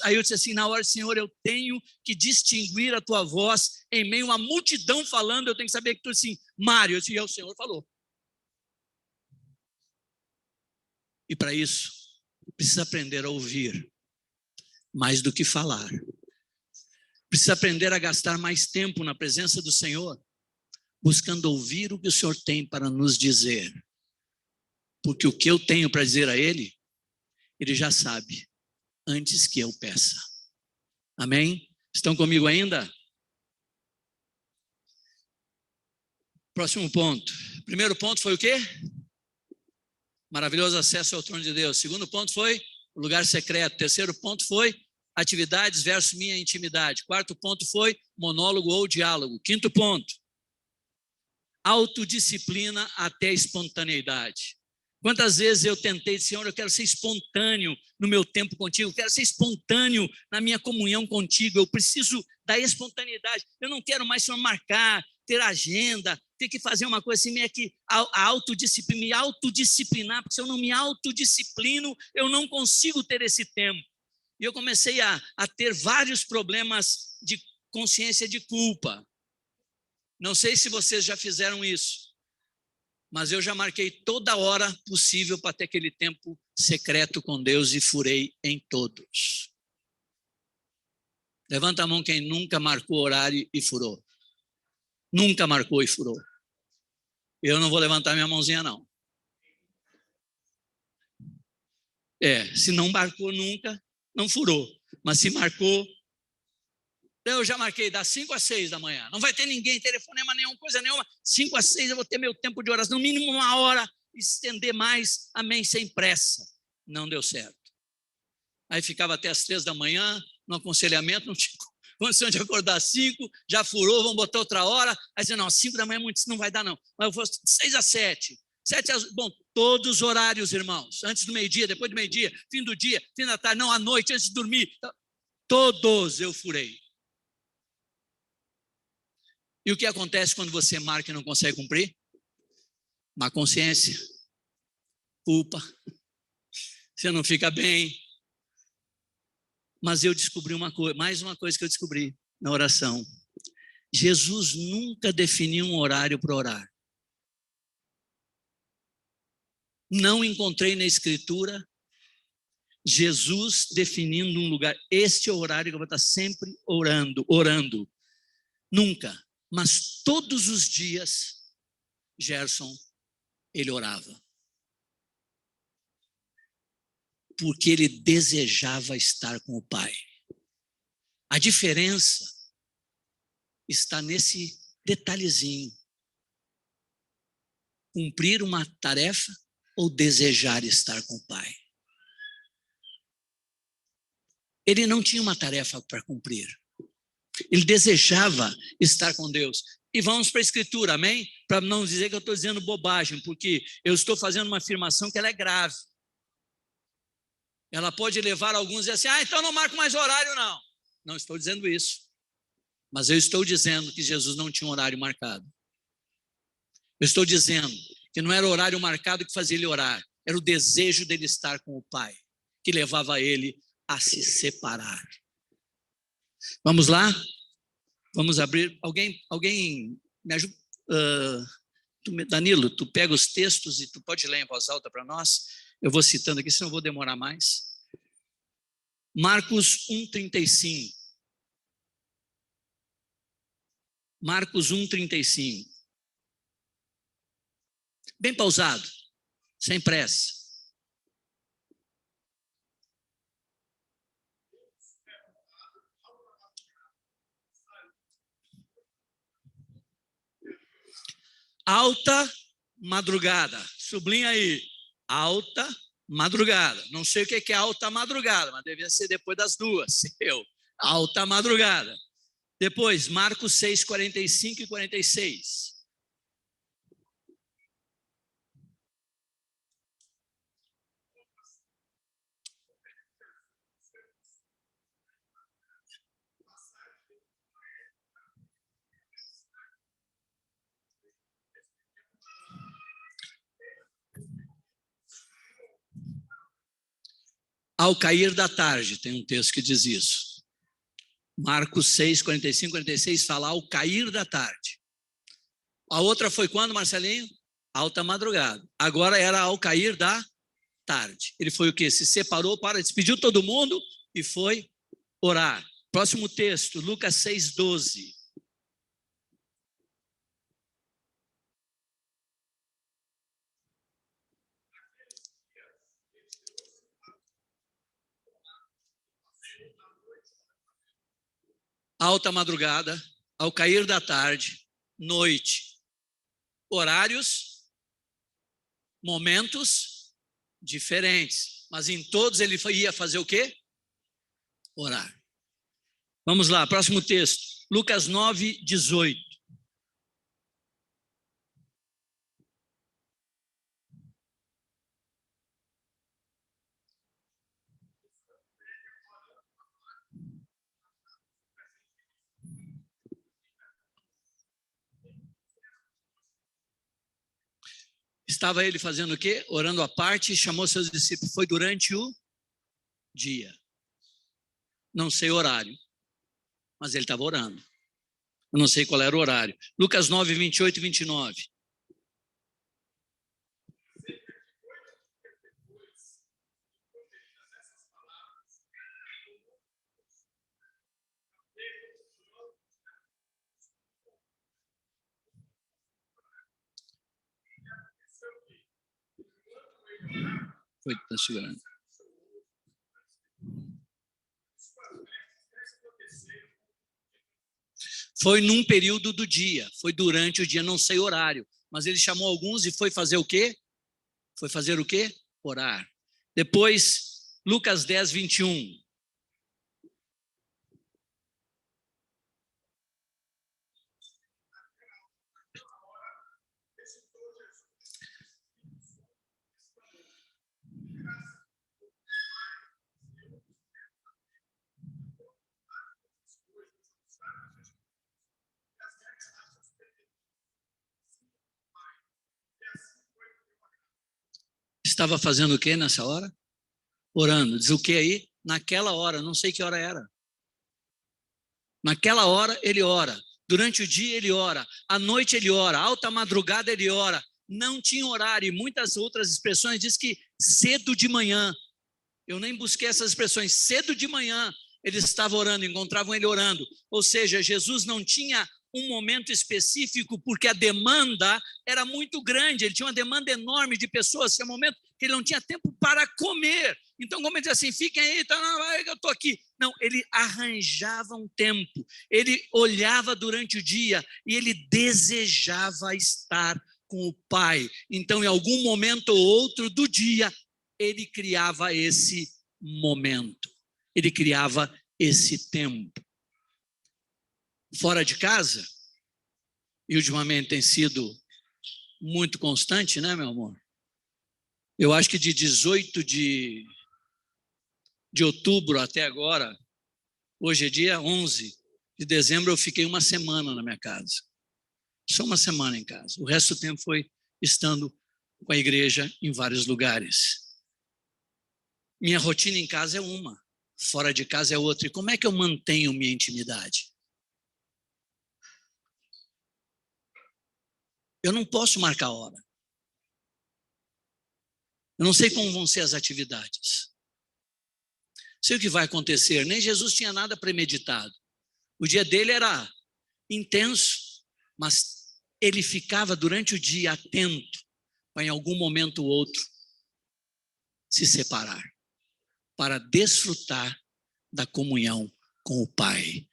Aí eu disse assim, na hora, Senhor, eu tenho que distinguir a tua voz em meio a uma multidão falando, eu tenho que saber que tu assim, Mário, e o Senhor falou. E para isso, precisa aprender a ouvir mais do que falar. Precisa aprender a gastar mais tempo na presença do Senhor, buscando ouvir o que o Senhor tem para nos dizer. Porque o que eu tenho para dizer a Ele, Ele já sabe, antes que eu peça. Amém? Estão comigo ainda? Próximo ponto. Primeiro ponto foi o quê? Maravilhoso acesso ao trono de Deus. Segundo ponto foi o lugar secreto. Terceiro ponto foi atividades versus minha intimidade. Quarto ponto foi monólogo ou diálogo. Quinto ponto, autodisciplina até espontaneidade. Quantas vezes eu tentei, Senhor, eu quero ser espontâneo no meu tempo contigo, eu quero ser espontâneo na minha comunhão contigo, eu preciso da espontaneidade, eu não quero mais, Senhor, marcar, ter agenda, ter que fazer uma coisa assim, meio que a autodisciplina, me autodisciplinar, porque se eu não me autodisciplino, eu não consigo ter esse tempo. E eu comecei a ter vários problemas de consciência de culpa. Não sei se vocês já fizeram isso, mas eu já marquei toda hora possível para ter aquele tempo secreto com Deus e furei em todos. Levanta a mão quem nunca marcou horário e furou. Nunca marcou e furou. Eu não vou levantar minha mãozinha, não. Se não marcou nunca, não furou. Mas se marcou, eu já marquei das 5 às 6 da manhã. Não vai ter ninguém, telefonema nenhum, coisa nenhuma. 5 às 6 eu vou ter meu tempo de oração, no mínimo 1 hora, estender mais, amém, sem pressa. Não deu certo. Aí ficava até às 3 da manhã, no aconselhamento, não tinha condição de acordar às 5, já furou, vamos botar outra hora. Aí disse, não, 5 da manhã muito, não vai dar não. Mas eu vou 6 às 7. 7 às... Bom, todos os horários, irmãos. Antes do meio-dia, depois do meio-dia, fim do dia, fim da tarde, não, à noite, antes de dormir. Todos eu furei. E o que acontece quando você marca e não consegue cumprir? Má consciência, culpa, você não fica bem. Mas eu descobri uma coisa, mais uma coisa que eu descobri na oração. Jesus nunca definiu um horário para orar. Não encontrei na Escritura Jesus definindo um lugar. Este é o horário que eu vou estar sempre orando. Nunca. Mas todos os dias, Gerson, ele orava. Porque ele desejava estar com o Pai. A diferença está nesse detalhezinho. Cumprir uma tarefa ou desejar estar com o Pai. Ele não tinha uma tarefa para cumprir. Ele desejava estar com Deus. E vamos para a Escritura, amém? Para não dizer que eu estou dizendo bobagem, porque eu estou fazendo uma afirmação que ela é grave. Ela pode levar alguns a dizer assim, então não marco mais horário, não. Não estou dizendo isso. Mas eu estou dizendo que Jesus não tinha um horário marcado. Eu estou dizendo que não era o horário marcado que fazia ele orar. Era o desejo dele estar com o Pai, que levava ele a se separar. Vamos lá? Vamos abrir. Alguém me ajuda? Danilo, tu pega os textos e tu pode ler em voz alta para nós? Eu vou citando aqui, senão eu vou demorar mais. Marcos 1,35. Marcos 1,35. Bem pausado, sem pressa. Alta madrugada. Sublinha aí. Alta madrugada. Não sei o que é alta madrugada, mas devia ser depois das 2. Alta madrugada. Depois, Marcos 6, 45 e 46. Ao cair da tarde, tem um texto que diz isso. Marcos 6, 45 e 46 fala ao cair da tarde. A outra foi quando, Marcelinho? Alta madrugada. Agora era ao cair da tarde. Ele foi o quê? Se separou despediu todo mundo e foi orar. Próximo texto, Lucas 6, 12. Alta madrugada, ao cair da tarde, noite. Horários, momentos diferentes. Mas em todos ele ia fazer o quê? Orar. Vamos lá, próximo texto. Lucas 9, 18. Estava ele fazendo o quê? Orando à parte, chamou seus discípulos. Foi durante o dia. Não sei o horário, mas ele estava orando. Eu não sei qual era o horário. Lucas 9, 28 e 29. Foi, está segurando. Foi num período do dia, foi durante o dia, não sei o horário, mas ele chamou alguns e foi fazer o quê? Foi fazer o quê? Orar. Depois, Lucas 10, 21. Estava fazendo o quê nessa hora? Orando. Diz o que aí? Naquela hora, não sei que hora era. Naquela hora ele ora. Durante o dia ele ora. À noite ele ora. Alta madrugada ele ora. Não tinha horário. E muitas outras expressões diz que cedo de manhã. Eu nem busquei essas expressões. Cedo de manhã ele estava orando, encontravam ele orando. Ou seja, Jesus não tinha um momento específico, porque a demanda era muito grande, ele tinha uma demanda enorme de pessoas, tinha um momento que ele não tinha tempo para comer. Então, como ele diz assim, fiquem aí, tá, não, eu estou aqui. Não, ele arranjava um tempo, ele olhava durante o dia e ele desejava estar com o Pai. Então, em algum momento ou outro do dia, ele criava esse momento, ele criava esse tempo. Fora de casa, e ultimamente tem sido muito constante, né, meu amor? Eu acho que de 18 de outubro até agora, hoje é dia 11 de dezembro, eu fiquei uma semana na minha casa. Só uma semana em casa. O resto do tempo foi estando com a igreja em vários lugares. Minha rotina em casa é uma, fora de casa é outra. E como é que eu mantenho minha intimidade? Eu não posso marcar a hora. Eu não sei como vão ser as atividades. Sei o que vai acontecer. Nem Jesus tinha nada premeditado. O dia dele era intenso, mas ele ficava durante o dia atento para em algum momento ou outro se separar, para desfrutar da comunhão com o Pai.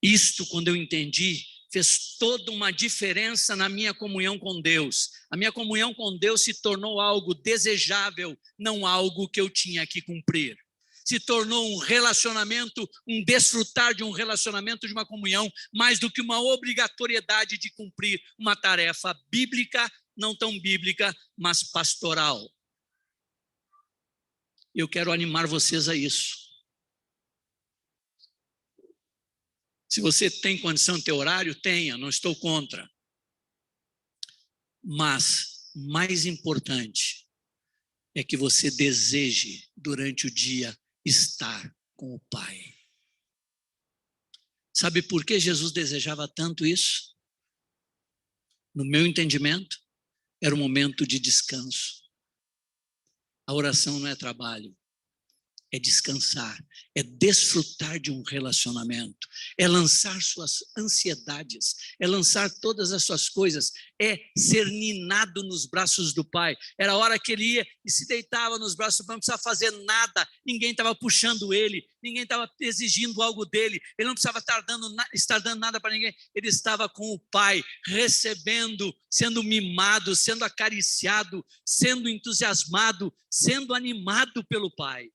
Isto, quando eu entendi, fez toda uma diferença na minha comunhão com Deus. A minha comunhão com Deus se tornou algo desejável, não algo que eu tinha que cumprir. Se tornou um relacionamento, um desfrutar de um relacionamento, de uma comunhão, mais do que uma obrigatoriedade de cumprir uma tarefa bíblica, não tão bíblica, mas pastoral. Eu quero animar vocês a isso. Se você tem condição de ter horário, tenha, não estou contra. Mas, mais importante, é que você deseje, durante o dia, estar com o Pai. Sabe por que Jesus desejava tanto isso? No meu entendimento, era um momento de descanso. A oração não é trabalho. É descansar, é desfrutar de um relacionamento, é lançar suas ansiedades, é lançar todas as suas coisas, é ser ninado nos braços do Pai. Era a hora que ele ia e se deitava nos braços do Pai, não precisava fazer nada, ninguém estava puxando ele, ninguém estava exigindo algo dele, ele não precisava estar dando nada para ninguém, ele estava com o Pai, recebendo, sendo mimado, sendo acariciado, sendo entusiasmado, sendo animado pelo Pai.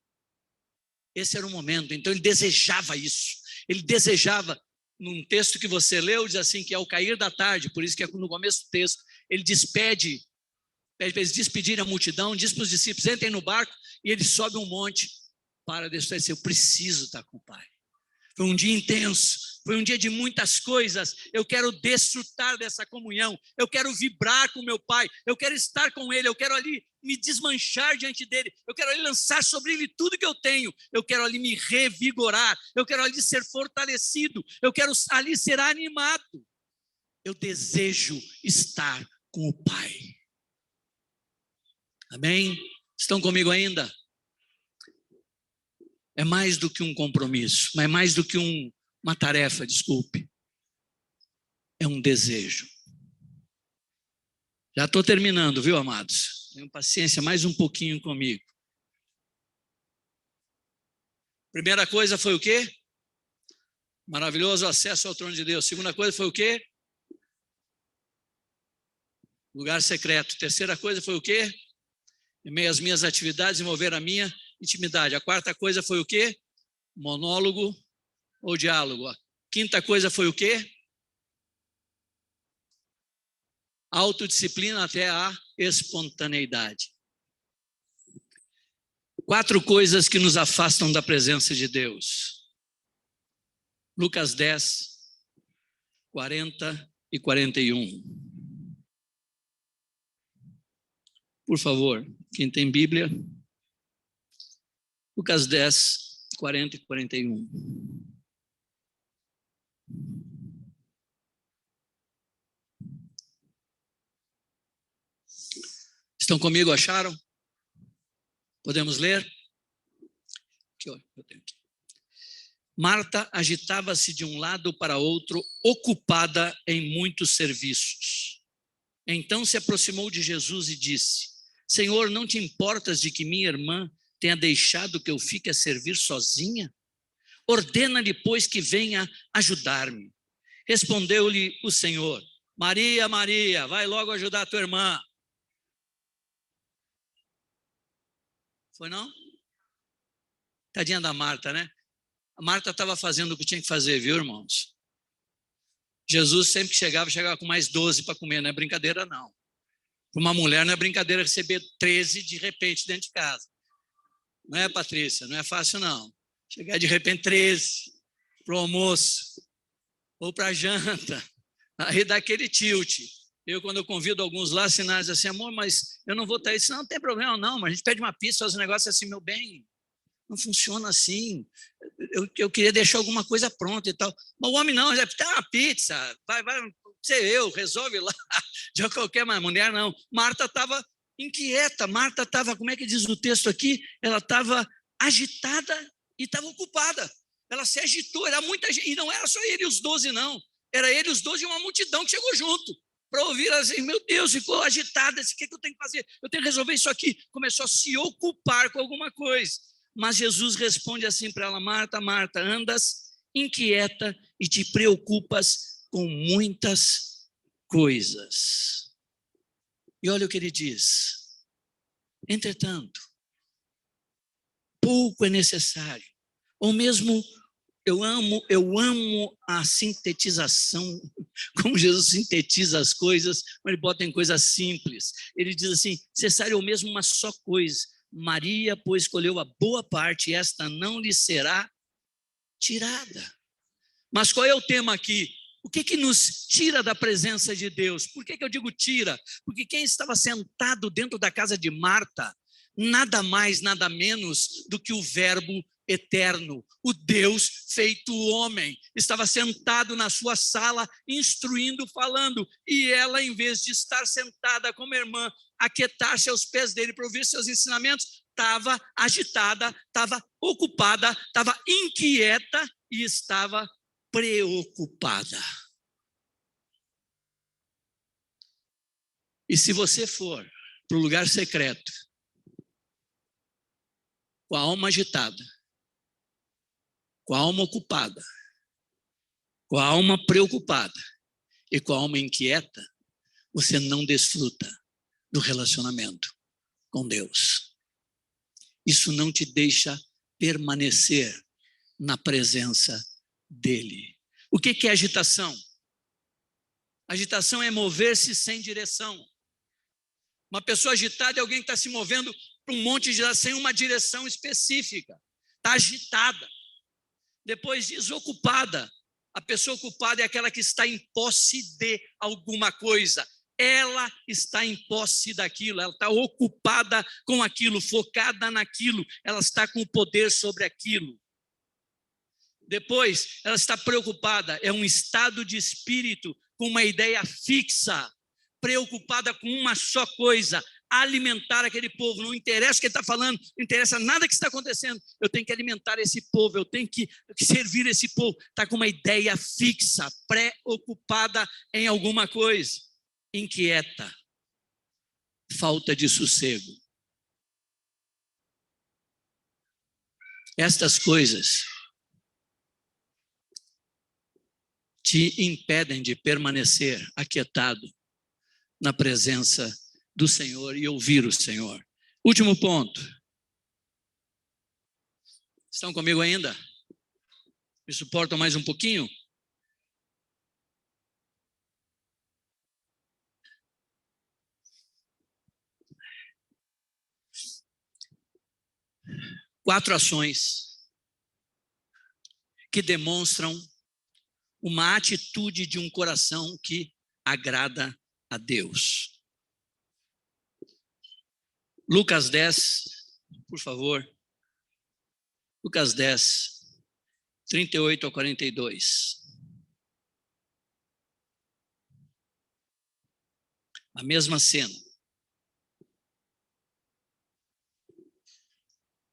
Esse era o momento, então ele desejava isso, ele desejava, num texto que você leu, diz assim, que é o cair da tarde, por isso que é no começo do texto, ele pede para eles despedirem a multidão, diz para os discípulos, entrem no barco, e ele sobe um monte para descer, eu preciso estar com o Pai, Foi um dia intenso, foi um dia de muitas coisas. Eu quero desfrutar dessa comunhão, eu quero vibrar com meu Pai, eu quero estar com Ele, eu quero ali me desmanchar diante dEle, eu quero ali lançar sobre Ele tudo que eu tenho, eu quero ali me revigorar, eu quero ali ser fortalecido, eu quero ali ser animado. Eu desejo estar com o Pai. Amém? Estão comigo ainda? É mais do que um compromisso, mas é mais do que uma tarefa, desculpe. É um desejo. Já estou terminando, viu, amados? Tenham paciência mais um pouquinho comigo. Primeira coisa foi o quê? Maravilhoso acesso ao trono de Deus. Segunda coisa foi o quê? Lugar secreto. Terceira coisa foi o quê? Em meio às minhas atividades, envolver a minha intimidade. A quarta coisa foi o quê? Monólogo ou diálogo. A quinta coisa foi o quê? Autodisciplina até a espontaneidade. 4 coisas que nos afastam da presença de Deus. Lucas 10, 40 e 41. Por favor, quem tem Bíblia. Lucas 10, 40 e 41. Estão comigo, acharam? Podemos ler? Aqui, ó, eu tenho aqui. Marta agitava-se de um lado para outro, ocupada em muitos serviços. Então se aproximou de Jesus e disse: Senhor, não te importas de que minha irmã tenha deixado que eu fique a servir sozinha? Ordena-lhe, pois, que venha ajudar-me. Respondeu-lhe o Senhor: Maria, Maria, vai logo ajudar a tua irmã. Foi não? Tadinha da Marta, né? A Marta estava fazendo o que tinha que fazer, viu, irmãos? Jesus sempre que chegava com mais 12 para comer, não é brincadeira, não. Para uma mulher não é brincadeira receber 13 de repente dentro de casa. Não é, Patrícia? Não é fácil, não. Chegar de repente 13 para o almoço ou para a janta, aí dá aquele tilt. Quando eu convido alguns lá, sinais assim, amor, mas eu não vou estar aí. Não tem problema, não, mas a gente pede uma pizza, faz um negócio assim, meu bem, não funciona assim. Eu queria deixar alguma coisa pronta e tal. Mas o homem não, já tem uma pizza, vai ser eu, resolve lá, de qualquer maneira. Mulher não. Marta estava inquieta, Marta estava, como é que diz o texto aqui? Ela estava agitada e estava ocupada. Ela se agitou, era muita gente, e não era só ele e os 12, não. Era ele e os 12 e uma multidão que chegou junto para ouvir assim, meu Deus, ficou agitada, disse, o que eu tenho que fazer? Eu tenho que resolver isso aqui. Começou a se ocupar com alguma coisa. Mas Jesus responde assim para ela: Marta, Marta, andas inquieta e te preocupas com muitas coisas. E olha o que ele diz: entretanto, pouco é necessário. Ou mesmo, eu amo a sintetização, como Jesus sintetiza as coisas, mas ele bota em coisas simples. Ele diz assim: necessário ou mesmo uma só coisa. Maria, pois, escolheu a boa parte, e esta não lhe será tirada. Mas qual é o tema aqui? O que nos tira da presença de Deus? Por que eu digo tira? Porque quem estava sentado dentro da casa de Marta, nada mais, nada menos do que o Verbo eterno, o Deus feito homem, estava sentado na sua sala, instruindo, falando, e ela, em vez de estar sentada como irmã, aquietar-se aos pés dele para ouvir seus ensinamentos, estava agitada, estava ocupada, estava inquieta e estava preocupada. E se você for para o lugar secreto, com a alma agitada, com a alma ocupada, com a alma preocupada e com a alma inquieta, você não desfruta do relacionamento com Deus. Isso não te deixa permanecer na presença dele. O que é agitação? Agitação é mover-se sem direção. Uma pessoa agitada é alguém que está se movendo para um monte de sem uma direção específica. Está agitada. Depois diz ocupada. A pessoa ocupada é aquela que está em posse de alguma coisa. Ela está em posse daquilo, ela está ocupada com aquilo, focada naquilo, ela está com o poder sobre aquilo. Depois, ela está preocupada, é um estado de espírito com uma ideia fixa, preocupada com uma só coisa, alimentar aquele povo. Não interessa o que ele está falando, não interessa nada que está acontecendo, eu tenho que alimentar esse povo, eu tenho que servir esse povo. Está com uma ideia fixa, preocupada em alguma coisa, inquieta, falta de sossego. Estas coisas te impedem de permanecer aquietado na presença do Senhor e ouvir o Senhor. Último ponto. Estão comigo ainda? Me suportam mais um pouquinho? Quatro ações que demonstram uma atitude de um coração que agrada a Deus. Lucas 10, por favor. Lucas 10, 38 a 42. A mesma cena.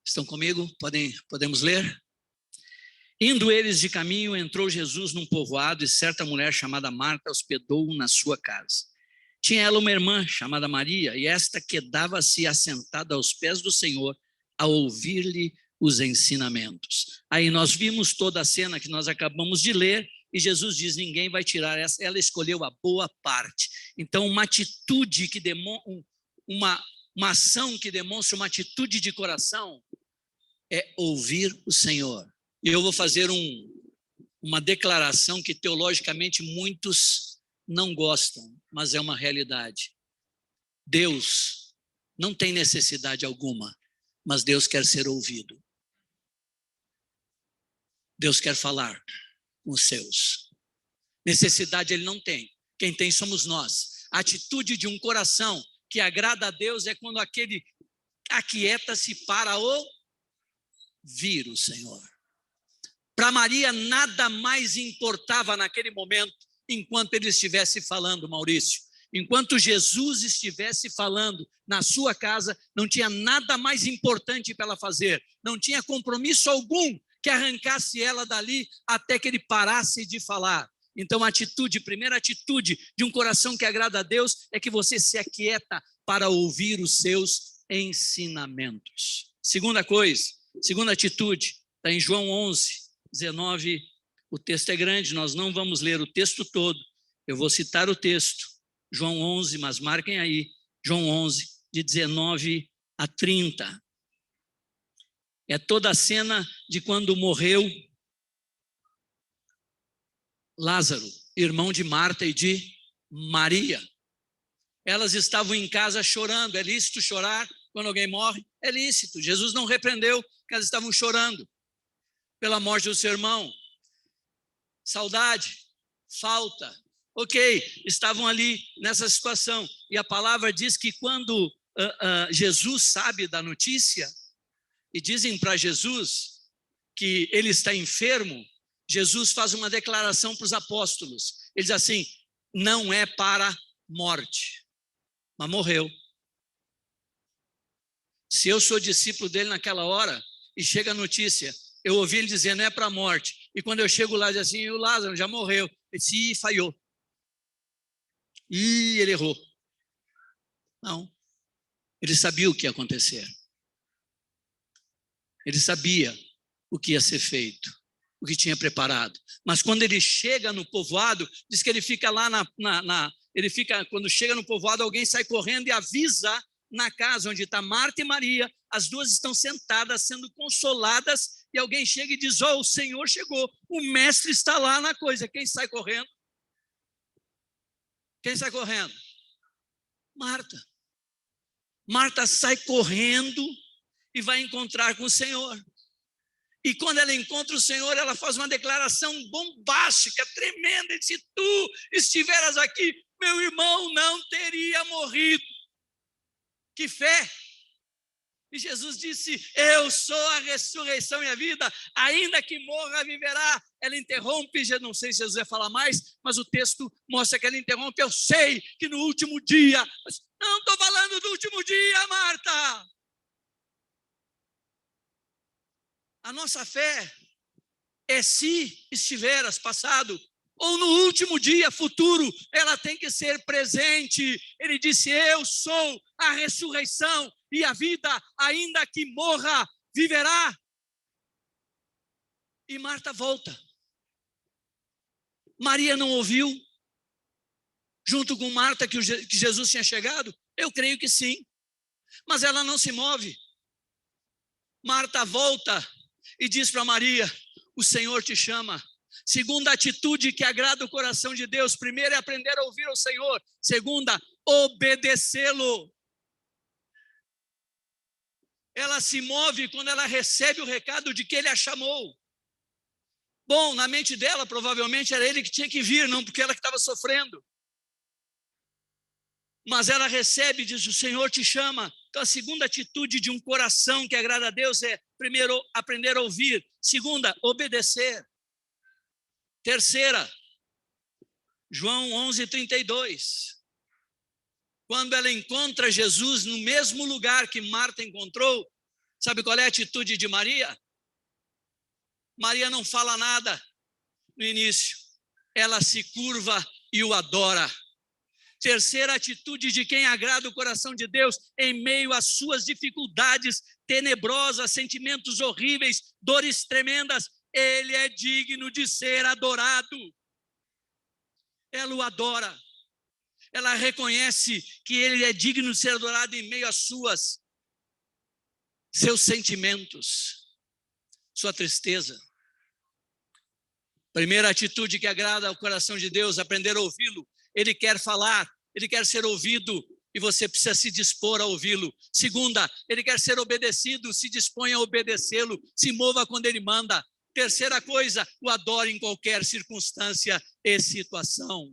Estão comigo? Podemos ler? Indo eles de caminho, entrou Jesus num povoado e certa mulher chamada Marta hospedou-o na sua casa. Tinha ela uma irmã chamada Maria, e esta quedava-se assentada aos pés do Senhor a ouvir-lhe os ensinamentos. Aí nós vimos toda a cena que nós acabamos de ler, e Jesus diz, ninguém vai tirar essa, ela escolheu a boa parte. Então, uma atitude que uma ação que demonstra uma atitude de coração é ouvir o Senhor. E eu vou fazer uma declaração que teologicamente muitos não gostam, mas é uma realidade. Deus não tem necessidade alguma, mas Deus quer ser ouvido. Deus quer falar com os seus. Necessidade ele não tem. Quem tem somos nós. A atitude de um coração que agrada a Deus é quando aquele aquieta-se para ouvir o Senhor. Para Maria nada mais importava naquele momento, enquanto ele estivesse falando, Maurício. Enquanto Jesus estivesse falando na sua casa, não tinha nada mais importante para ela fazer. Não tinha compromisso algum que arrancasse ela dali até que ele parasse de falar. Então a primeira atitude de um coração que agrada a Deus é que você se aquieta para ouvir os seus ensinamentos. Segunda atitude, está em João 11, 19, o texto é grande, nós não vamos ler o texto todo, eu vou citar o texto, João 11, mas marquem aí, João 11, de 19 a 30. É toda a cena de quando morreu Lázaro, irmão de Marta e de Maria. Elas estavam em casa chorando. É lícito chorar quando alguém morre? É lícito. Jesus não repreendeu que elas estavam chorando pela morte do seu irmão. Saudade, falta. Ok, estavam ali nessa situação. E a palavra diz que quando Jesus sabe da notícia e dizem para Jesus que ele está enfermo, Jesus faz uma declaração para os apóstolos. Ele diz assim, não é para morte, mas morreu. Se eu sou discípulo dele naquela hora e chega a notícia, eu ouvi ele dizer, não é para a morte. E quando eu chego lá, diz assim, o Lázaro já morreu. Ele disse, falhou. E ele errou. Não. Ele sabia o que ia acontecer. Ele sabia o que ia ser feito, o que tinha preparado. Mas quando ele chega no povoado, diz que ele fica lá quando chega no povoado, alguém sai correndo e avisa na casa onde está Marta e Maria, as duas estão sentadas, sendo consoladas, e alguém chega e diz, o Senhor chegou, o mestre está lá na coisa. Quem sai correndo? Quem sai correndo? Marta. Marta sai correndo e vai encontrar com o Senhor. E quando ela encontra o Senhor, ela faz uma declaração bombástica, tremenda. Se tu estiveras aqui, meu irmão não teria morrido. Que fé! E Jesus disse, eu sou a ressurreição e a vida, ainda que morra, viverá. Ela interrompe, não sei se Jesus vai falar mais, mas o texto mostra que ela interrompe, eu sei que no último dia, mas não estou falando do último dia, Marta. A nossa fé é se estiveras passado, ou no último dia futuro, ela tem que ser presente. Ele disse, eu sou a ressurreição e a vida, ainda que morra, viverá. E Marta volta. Maria não ouviu, junto com Marta, que Jesus tinha chegado? Eu creio que sim, mas ela não se move. Marta volta e diz para Maria, o Senhor te chama. Segunda atitude que agrada o coração de Deus, primeiro é aprender a ouvir o Senhor, segunda, obedecê-lo. Ela se move quando ela recebe o recado de que ele a chamou. Bom, na mente dela, provavelmente era ele que tinha que vir, não porque ela que estava sofrendo. Mas ela recebe e diz, o Senhor te chama. Então a segunda atitude de um coração que agrada a Deus é, primeiro, aprender a ouvir. Segunda, obedecer. Terceira, João 11:32. Quando ela encontra Jesus no mesmo lugar que Marta encontrou, sabe qual é a atitude de Maria? Maria não fala nada no início. Ela se curva e o adora. Terceira atitude de quem agrada o coração de Deus, em meio às suas dificuldades tenebrosas, sentimentos horríveis, dores tremendas, ele é digno de ser adorado. Ela o adora. Ela reconhece que ele é digno de ser adorado em meio às seus sentimentos, sua tristeza. Primeira atitude que agrada ao coração de Deus, aprender a ouvi-lo. Ele quer falar, ele quer ser ouvido e você precisa se dispor a ouvi-lo. Segunda, ele quer ser obedecido, se dispõe a obedecê-lo, se mova quando ele manda. Terceira coisa, o adore em qualquer circunstância e situação.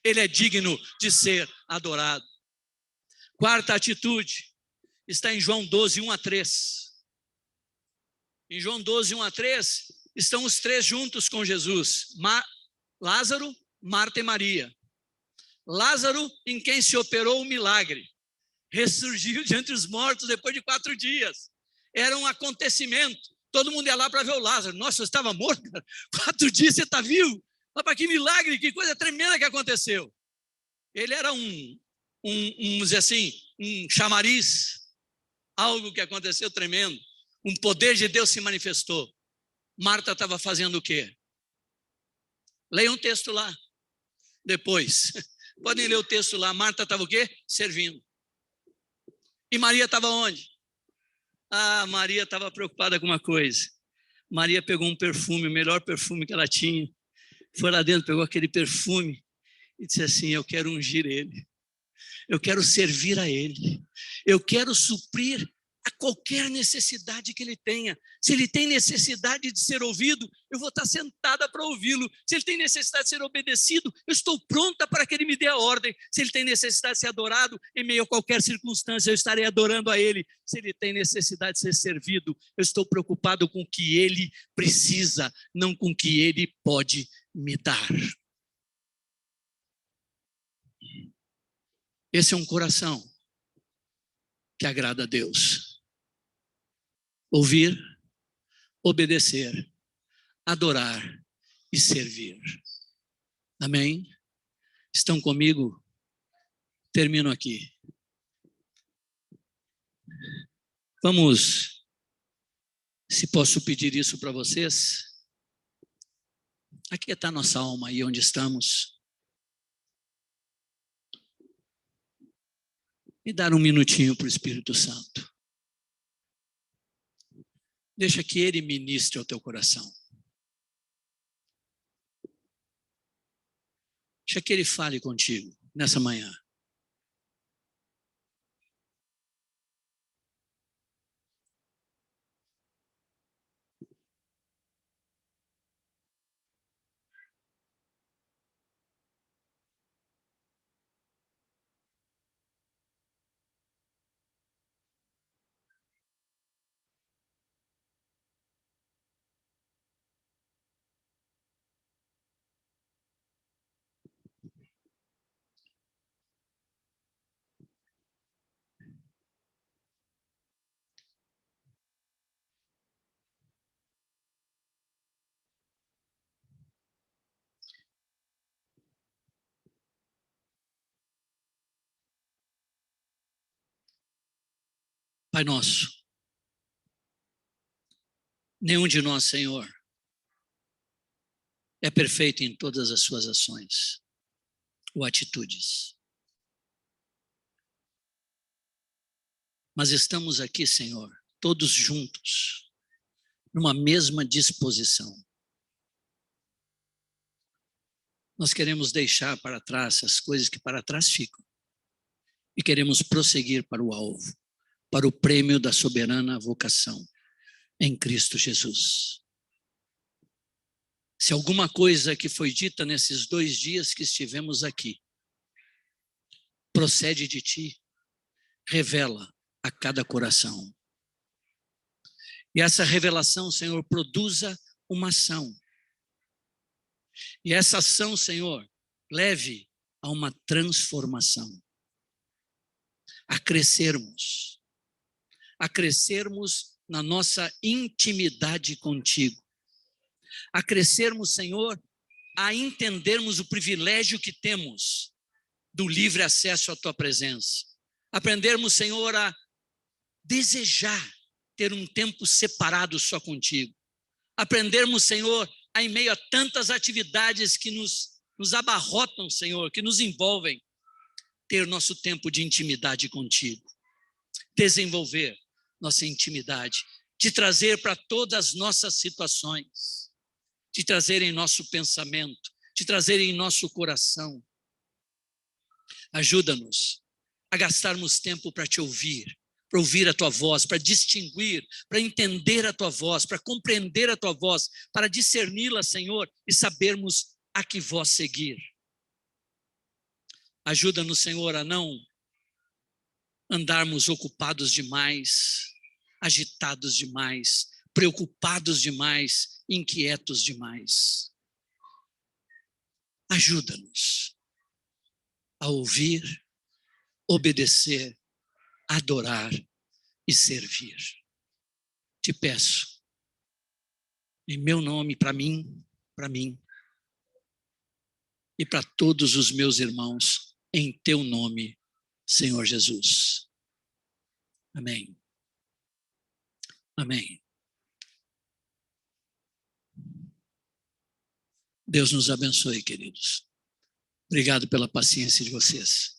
Ele é digno de ser adorado. Quarta atitude, está em João 12:1-3. Em João 12:1-3, estão os três juntos com Jesus. Lázaro, Marta e Maria. Lázaro, em quem se operou o milagre, ressurgiu de entre os mortos depois de 4 dias. Era um acontecimento. Todo mundo ia lá para ver o Lázaro. Nossa, você estava morto, cara. 4 dias você está vivo. Mas que milagre, que coisa tremenda que aconteceu. Ele era vamos dizer assim, um chamariz, algo que aconteceu tremendo. Um poder de Deus se manifestou. Marta estava fazendo o quê? Leia um texto lá. Depois. Podem ler o texto lá. Marta estava o quê? Servindo. E Maria estava onde? Maria estava preocupada com uma coisa. Maria pegou um perfume, o melhor perfume que ela tinha. Foi lá dentro, pegou aquele perfume e disse assim, eu quero ungir ele. Eu quero servir a ele. Eu quero suprir a qualquer necessidade que ele tenha. Se ele tem necessidade de ser ouvido, eu vou estar sentada para ouvi-lo. Se ele tem necessidade de ser obedecido, eu estou pronta para que ele me dê a ordem. Se ele tem necessidade de ser adorado, em meio a qualquer circunstância, eu estarei adorando a ele. Se ele tem necessidade de ser servido, eu estou preocupado com o que ele precisa, não com o que ele pode me dar. Esse é um coração que agrada a Deus. Ouvir, obedecer, adorar e servir. Amém? Estão comigo? Termino aqui. Vamos, se posso pedir isso para vocês, aqui está nossa alma aí onde estamos. E dar um minutinho para o Espírito Santo. Deixa que ele ministre ao teu coração. Deixa que ele fale contigo nessa manhã. Pai nosso, nenhum de nós, Senhor, é perfeito em todas as suas ações ou atitudes. Mas estamos aqui, Senhor, todos juntos, numa mesma disposição. Nós queremos deixar para trás as coisas que para trás ficam e queremos prosseguir para o alvo, para o prêmio da soberana vocação em Cristo Jesus. Se alguma coisa que foi dita nesses 2 dias que estivemos aqui procede de ti, revela a cada coração. E essa revelação, Senhor, produza uma ação. E essa ação, Senhor, leve a uma transformação. A crescermos na nossa intimidade contigo. A crescermos, Senhor, a entendermos o privilégio que temos do livre acesso à tua presença. Aprendermos, Senhor, a desejar ter um tempo separado só contigo. Aprendermos, Senhor, a em meio a tantas atividades que nos abarrotam, Senhor, que nos envolvem, ter nosso tempo de intimidade contigo. Desenvolver nossa intimidade, te trazer para todas as nossas situações, te trazer em nosso pensamento, te trazer em nosso coração. Ajuda-nos a gastarmos tempo para te ouvir, para ouvir a tua voz, para distinguir, para entender a tua voz, para compreender a tua voz, para discerni-la, Senhor, e sabermos a que voz seguir. Ajuda-nos, Senhor, a não andarmos ocupados demais, agitados demais, preocupados demais, inquietos demais. Ajuda-nos a ouvir, obedecer, adorar e servir. Te peço, em meu nome, para mim e para todos os meus irmãos, em teu nome, Senhor Jesus. Amém. Amém. Deus nos abençoe, queridos. Obrigado pela paciência de vocês.